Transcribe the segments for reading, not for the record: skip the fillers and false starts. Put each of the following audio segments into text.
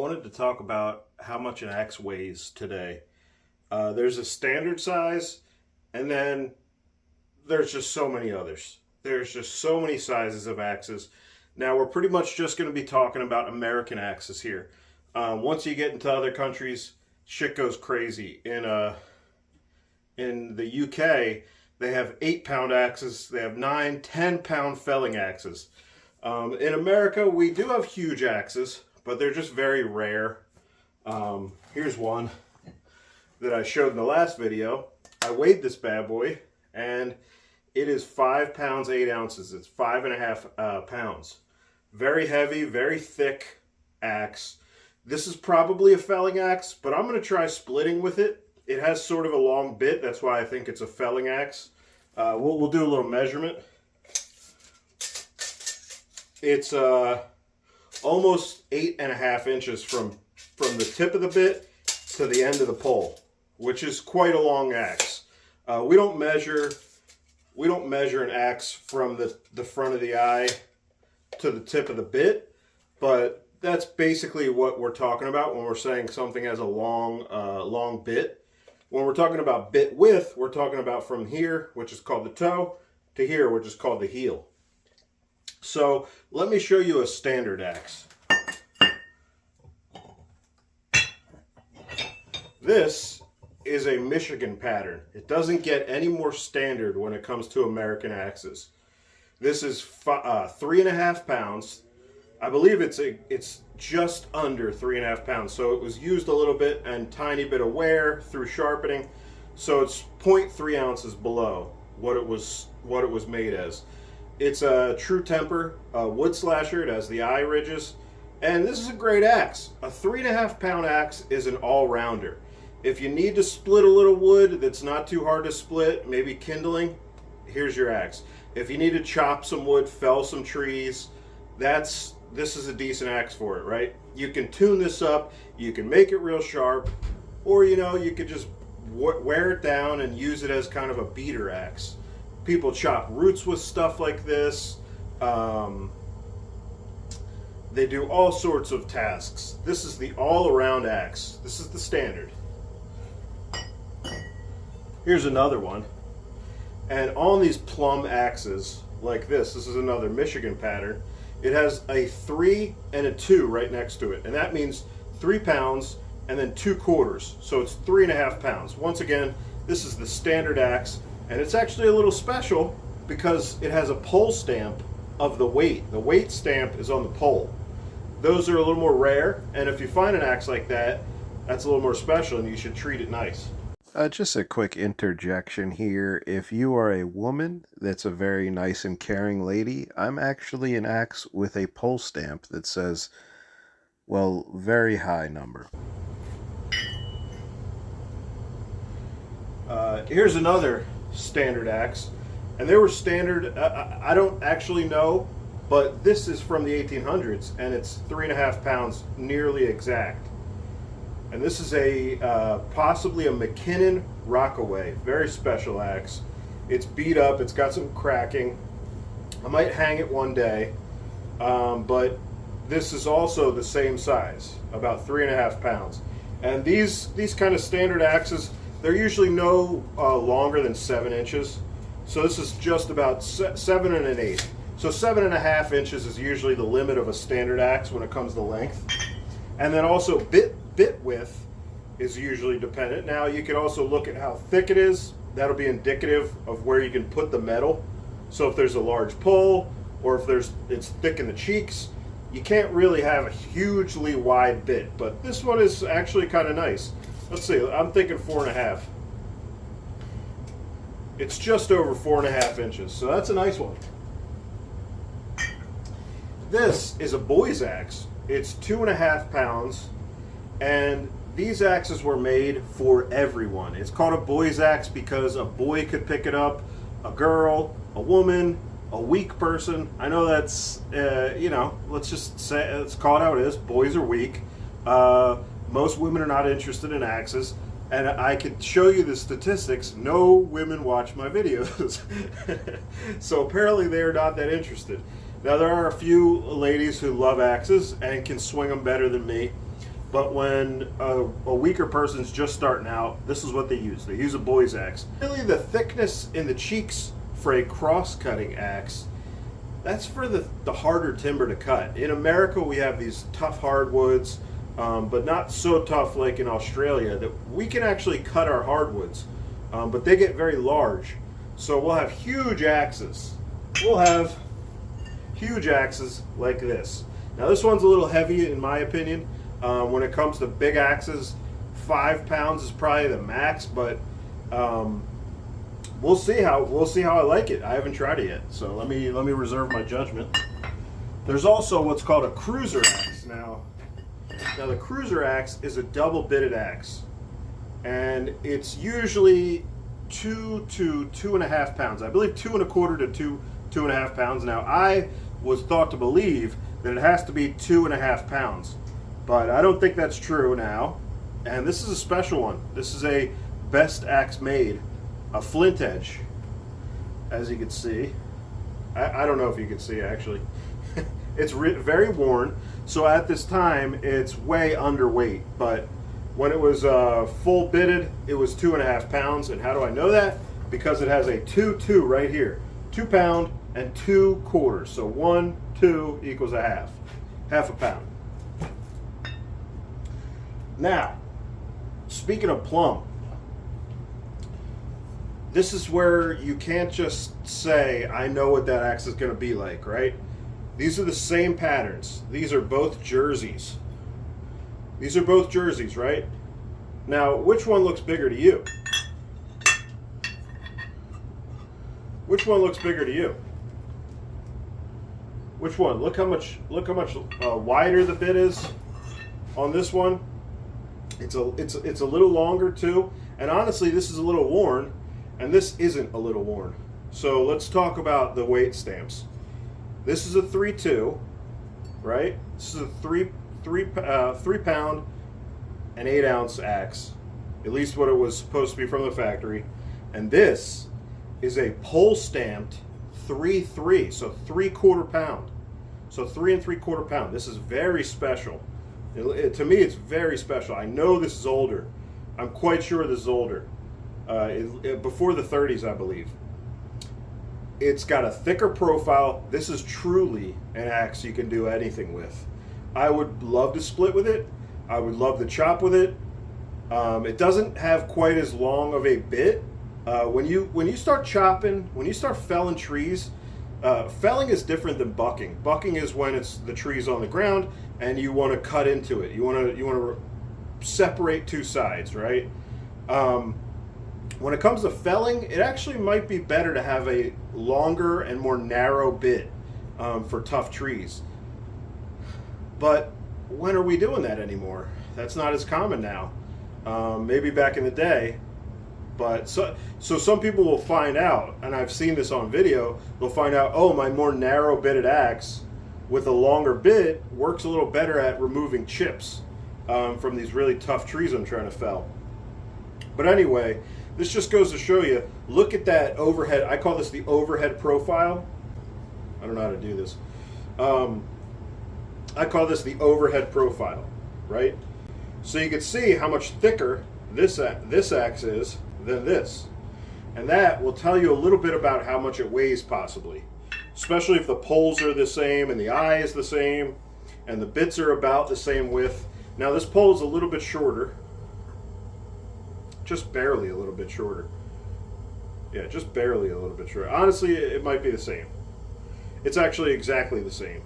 wanted to talk about how much an axe weighs today. There's a standard size, and then there's just so many others. There's just so many sizes of axes. Now, we're pretty much just going to be talking about American axes here. Once you get into other countries, shit goes crazy. In the UK, they have 8-pound axes. They have 9, 10-pound felling axes. In America, we do have huge axes, but they're just very rare. Here's one that I showed in the last video. I weighed this bad boy, and it is 5 pounds 8 ounces. It's 5.5 pounds. Very heavy, very thick axe. This is probably a felling axe, but I'm going to try splitting with it. It has sort of a long bit. That's why I think it's a felling axe. We'll do a little measurement. It's almost 8.5 inches from the tip of the bit to the end of the pole, which is quite a long axe. We don't measure an axe from the front of the eye to the tip of the bit, but that's basically what we're talking about when we're saying something has a long bit. When we're talking about bit width, we're talking about from here, which is called the toe, to here, which is called the heel. So let me show you a standard axe. This is a Michigan pattern. It doesn't get any more standard when it comes to American axes. This is 3.5 pounds. I believe it's just under 3.5 pounds. So it was used a little bit and tiny bit of wear through sharpening. So it's 0.3 ounces below what it was made as. It's a true temper wood slasher. It has the eye ridges. And this is a great axe. A 3.5 pound axe is an all-rounder. If you need to split a little wood that's not too hard to split, maybe kindling, here's your axe. If you need to chop some wood, fell some trees, this is a decent axe for it, right? You can tune this up, you can make it real sharp, or you could just wear it down and use it as kind of a beater axe. People chop roots with stuff like this. They do all sorts of tasks. This is the all-around axe. This is the standard. Here's another one. And on these Plum Axes, like this is another Michigan pattern. It has a 3 and a 2 right next to it. And that means 3 pounds and then 2 quarters. So it's 3.5 pounds. Once again, this is the standard axe. And it's actually a little special because it has a pole stamp of the weight. The weight stamp is on the pole. Those are a little more rare, and if you find an axe like that, that's a little more special, and you should treat it nice. Just a quick interjection here. If you are a woman that's a very nice and caring lady, I'm actually an axe with a pole stamp that says, well, very high number. Here's another standard axe, and they were standard. I don't actually know, but this is from the 1800s, and it's 3.5 pounds, nearly exact. And this is possibly a McKinnon Rockaway, very special axe. It's beat up, it's got some cracking. I might hang it one day, but this is also the same size, about 3.5 pounds. And these kind of standard axes, they're usually no longer than 7 inches. So this is just about 7 and 1/8. So 7.5 inches is usually the limit of a standard axe when it comes to length. And then also bit width is usually dependent. Now you can also look at how thick it is. That'll be indicative of where you can put the metal. So if there's a large pole, or if it's thick in the cheeks, you can't really have a hugely wide bit. But this one is actually kind of nice. Let's see, I'm thinking 4.5. It's just over 4.5 inches, so that's a nice one. This is a boy's axe. It's 2.5 pounds, and these axes were made for everyone. It's called a boy's axe because a boy could pick it up, a girl, a woman, a weak person. I know that's, let's just say, let's call it how it is. Boys are weak. Most women are not interested in axes. And I could show you the statistics. No women watch my videos. So apparently they're not that interested. Now there are a few ladies who love axes and can swing them better than me. But when a weaker person's just starting out, this is what they use. They use a boy's axe. Really, the thickness in the cheeks for a cross-cutting axe, that's for the harder timber to cut. In America, we have these tough hardwoods, but not so tough like in Australia, that we can actually cut our hardwoods, but they get very large. So we'll have huge axes. We'll have huge axes like this. Now this one's a little heavy in my opinion. When it comes to big axes, 5 pounds is probably the max, but we'll see how I like it. I haven't tried it yet, so let me reserve my judgment. There's also what's called a cruiser axe. Now the cruiser axe is a double-bitted axe, and it's usually 2 to 2.5 pounds. I believe 2 1/4 to 2.5 pounds. Now I was thought to believe that it has to be 2.5 pounds, but I don't think that's true now. And this is a special one. This is a best axe made, a flint edge, as you can see. I don't know if you can see actually. It's very worn, so at this time it's way underweight, but when it was full bitted, it was 2.5 pounds. And how do I know that? Because it has a 2-2 right here. 2 pound and 2 quarters. So 1, 2 equals a half a pound. Now, speaking of plum, this is where you can't just say, I know what that axe is going to be like, right? These are the same patterns. These are both jerseys. These are both jerseys, right? Now, which one looks bigger to you? Which one looks bigger to you? Which one? Look how much wider the bit is on this one. It's a little longer too, and honestly, this is a little worn, and this isn't a little worn. So let's talk about the weight stamps. This is a 3-2, right? This is a 3 pound and 8 ounce axe, at least what it was supposed to be from the factory. And this is a pole stamped 3-3, so 3/4 pound. So 3 3/4 pound. This is very special. To me, it's very special. I know this is older. I'm quite sure this is older. Before the 30s, I believe. It's got a thicker profile. This is truly an axe you can do anything with. I would love to split with it. I would love to chop with it. It doesn't have quite as long of a bit. When you start chopping, when you start felling trees, felling is different than bucking. Bucking is when the tree's on the ground and you want to cut into it. You want to separate two sides, right? When it comes to felling, it actually might be better to have a longer and more narrow bit for tough trees. But when are we doing that anymore? That's not as common now. Maybe back in the day. But so some people will find out, and I've seen this on video, they'll find out, oh, my more narrow bitted axe with a longer bit works a little better at removing chips from these really tough trees I'm trying to fell. But anyway, this just goes to show you, look at that overhead. I call this the overhead profile. I don't know how to do this. I call this the overhead profile, right? So you can see how much thicker this axe is than this. And that will tell you a little bit about how much it weighs possibly. Especially if the poles are the same and the eye is the same and the bits are about the same width. Now this pole is a little bit shorter. Just barely a little bit shorter. Yeah, just barely a little bit shorter. Honestly, it might be the same. It's actually exactly the same.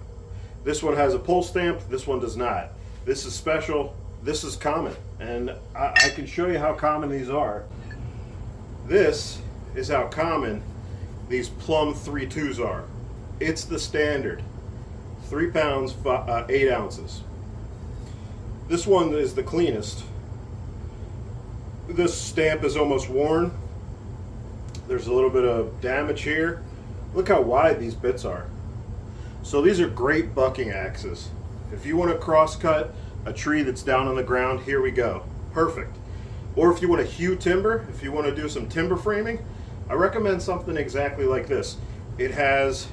This one has a pole stamp, this one does not. This is special, this is common. And I can show you how common these are. This is how common these Plum 3-2s are. It's the standard. 3 pounds, 8 ounces. This one is the cleanest. This stamp is almost worn. There's a little bit of damage here. Look how wide these bits are. So these are great bucking axes. If you want to cross cut a tree that's down on the ground, here we go. Perfect. Or if you want to hew timber, if you want to do some timber framing, I recommend something exactly like this. It has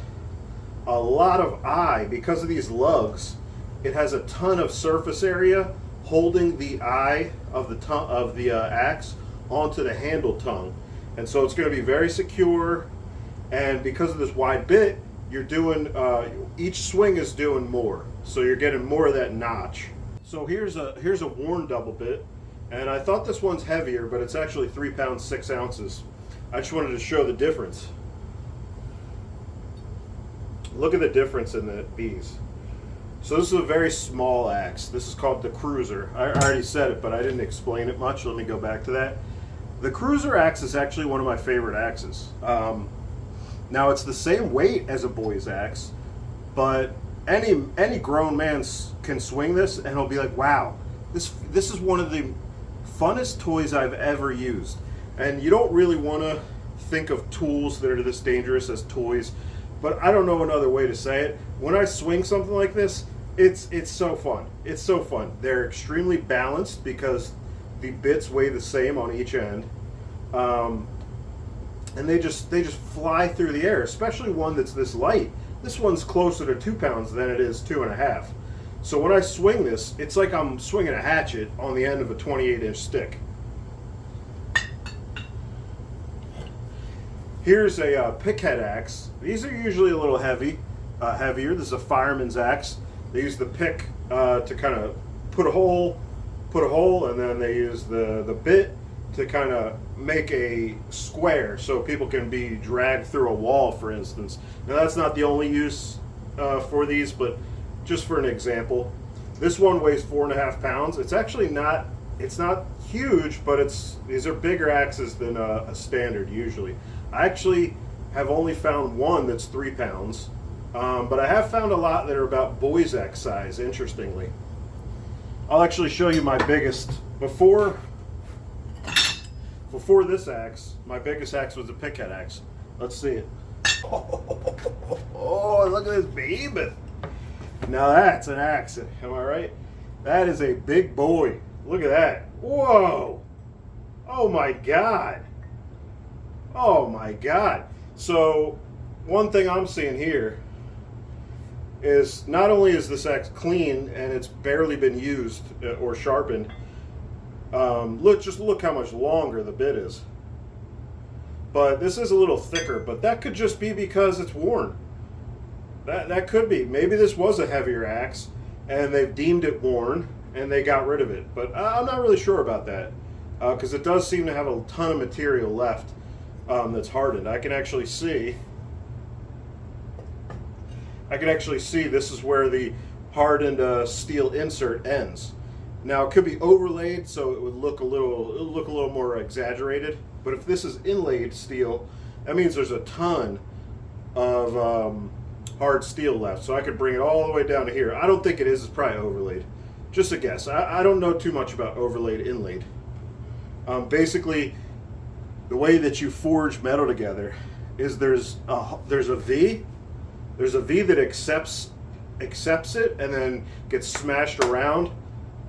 a lot of eye because of these lugs. It has a ton of surface area holding the eye of the tongue of the axe onto the handle tongue, and so it's going to be very secure. And because of this wide bit, you're doing each swing is doing more, so you're getting more of that notch. So here's a worn double bit, and I thought this one's heavier, but it's actually 3 pounds 6 ounces. I just wanted to show the difference. Look at the difference in these. So this is a very small axe. This is called the Cruiser. I already said it, but I didn't explain it much. Let me go back to that. The Cruiser axe is actually one of my favorite axes. Now it's the same weight as a boy's axe, but any grown man can swing this and he'll be like, wow, this is one of the funnest toys I've ever used. And you don't really want to think of tools that are this dangerous as toys, but I don't know another way to say it. When I swing something like this, it's so fun. It's so fun. They're extremely balanced because the bits weigh the same on each end. And they just fly through the air, especially one that's this light. This one's closer to 2 pounds than it is 2.5. So when I swing this, it's like I'm swinging a hatchet on the end of a 28-inch stick. Here's a Piad Axe. These are usually a little heavier. This is a fireman's axe. They use the pick to kind of put a hole, and then they use the bit to kind of make a square so people can be dragged through a wall, for instance. Now that's not the only use for these, but just for an example. This one weighs 4.5 pounds. It's actually not, it's not huge, but these are bigger axes than a standard usually. I actually have only found one that's 3 pounds, but I have found a lot that are about boy's axe size, interestingly. I'll actually show you my biggest. Before this axe, my biggest axe was a Piad Axe. Let's see it. Oh, look at this baby. Now that's an axe, am I right? That is a big boy. Look at that. Whoa. Oh my God. Oh my God. So one thing I'm seeing here is not only is this axe clean and it's barely been used or sharpened, look how much longer the bit is. But this is a little thicker, but that could just be because it's worn. That could be. Maybe this was a heavier axe and they've deemed it worn and they got rid of it. But I'm not really sure about that because it does seem to have a ton of material left that's hardened. I can actually see this is where the hardened steel insert ends. Now it could be overlaid, so it would look a little more exaggerated. But if this is inlaid steel, that means there's a ton of hard steel left. So I could bring it all the way down to here. I don't think it is. It's probably overlaid. Just a guess. I don't know too much about overlaid, inlaid. Basically, the way that you forge metal together is there's a V. There's a V that accepts it and then gets smashed around.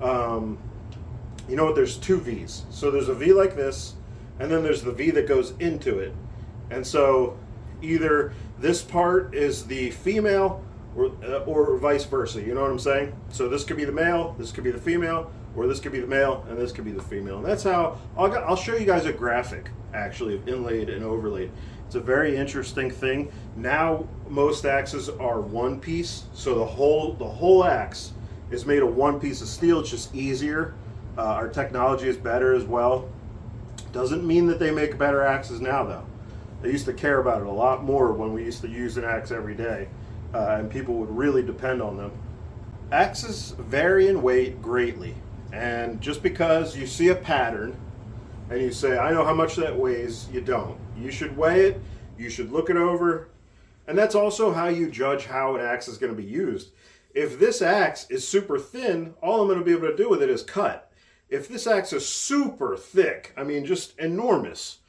You know what? There's two V's. So there's a V like this, and then there's the V that goes into it. And so either this part is the female or vice versa. You know what I'm saying? So this could be the male, this could be the female, or this could be the male, and this could be the female. And that's how I'll show you guys a graphic actually of inlaid and overlaid. It's a very interesting thing. Now most axes are one piece, so the whole axe is made of one piece of steel. It's just easier. Our technology is better as well. Doesn't mean that they make better axes now though. They used to care about it a lot more when we used to use an axe every day, and people would really depend on them. Axes vary in weight greatly, and just because you see a pattern and you say, I know how much that weighs, you don't. You should weigh it, you should look it over, and that's also how you judge how an axe is going to be used. If this axe is super thin, all I'm going to be able to do with it is cut. If this axe is super thick, I mean just enormous,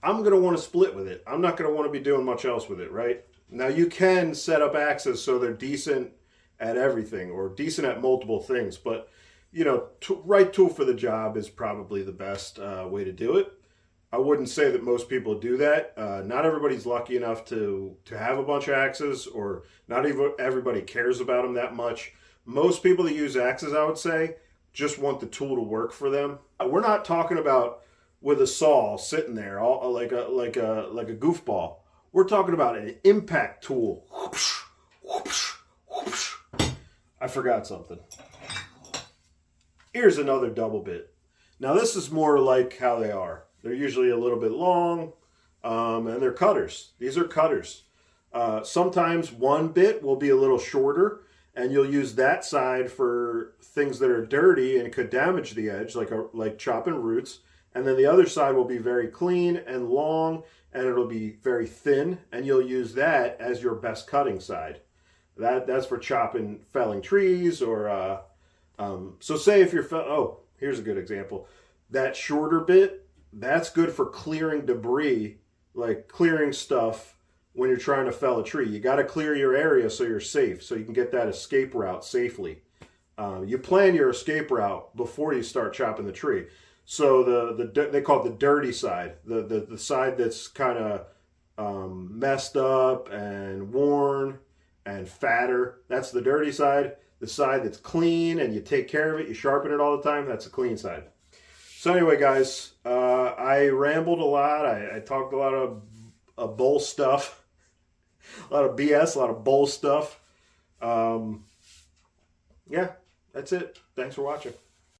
I'm going to want to split with it. I'm not going to want to be doing much else with it, right? Now you can set up axes so they're decent at everything or decent at multiple things, but you know, right tool for the job is probably the best way to do it. I wouldn't say that most people do that. Not everybody's lucky enough to have a bunch of axes, or not even everybody cares about them that much. Most people that use axes, I would say, just want the tool to work for them. We're not talking about with a saw sitting there all like a goofball. We're talking about an impact tool. I forgot something. Here's another double bit. Now this is more like how they are. They're usually a little bit long, and they're cutters. These are cutters. Sometimes one bit will be a little shorter, and you'll use that side for things that are dirty and could damage the edge, like chopping roots. And then the other side will be very clean and long, and it'll be very thin, and you'll use that as your best cutting side. That's for chopping, felling trees, or so say if you're here's a good example. That shorter bit, that's good for clearing debris, like clearing stuff when you're trying to fell a tree. You got to clear your area so you're safe, so you can get that escape route safely. You plan your escape route before you start chopping the tree. So they call it the dirty side, the side that's kind of messed up and worn and fatter. That's the dirty side. The side that's clean and you take care of it, you sharpen it all the time, that's the clean side. So anyway, guys, I rambled a lot. I talked a lot of bull stuff, a lot of BS, a lot of bull stuff. Yeah, that's it. Thanks for watching.